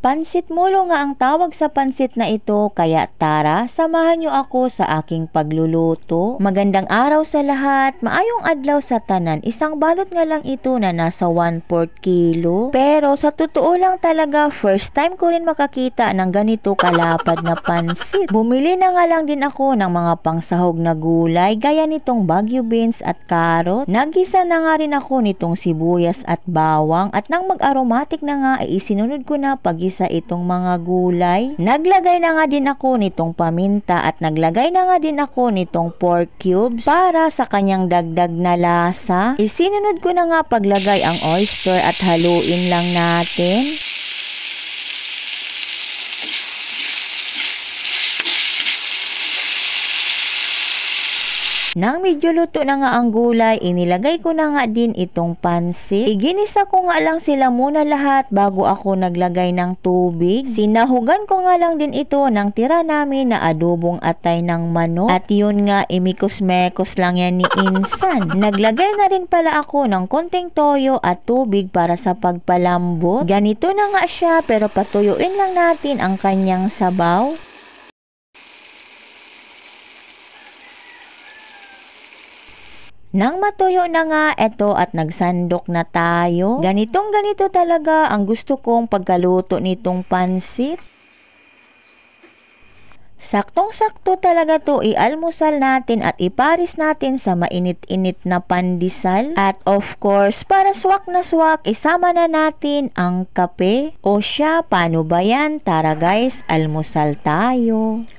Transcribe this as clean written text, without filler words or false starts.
Pansit mulo nga ang tawag sa pansit na ito, kaya tara, samahan nyo ako sa aking pagluluto. Magandang araw sa lahat, maayong adlaw sa tanan. Isang balot nga lang ito na nasa 1/4 kilo. Pero sa totoo lang talaga, first time ko rin makakita ng ganito kalapad na pansit. Bumili na nga lang din ako ng mga pangsahog na gulay, gaya nitong Baguio beans at carrot. Nagisa na nga rin ako nitong sibuyas at bawang, at nang mag-aromatic na nga ay isinunod ko na pagisa itong mga gulay. Naglagay na nga din ako nitong paminta at naglagay na nga din ako nitong pork cubes para sa kanyang dagdag na lasa. Isinunod ko na nga paglagay ang oyster at haluin lang natin. Nang medyo luto na nga ang gulay, inilagay ko na nga din itong pansit. Iginisa ko nga lang sila muna lahat bago ako naglagay ng tubig. Sinahugan ko nga lang din ito ng tira namin na adobong atay ng manok. At yun nga, imikos-mekos lang yan ni Insan. Naglagay na rin pala ako ng konting toyo at tubig para sa pagpalambot. Ganito na nga siya, pero patuyuin lang natin ang kanyang sabaw. Nang matuyo na nga ito at nagsandok na tayo, ganitong ganito talaga ang gusto kong pagkaluto nitong pansit. Saktong-sakto talaga to, ialmusal natin at iparis natin sa mainit-init na pandesal. At of course, para swak na swak, isama na natin ang kape. O siya, paano ba yan? Tara guys, almusal tayo.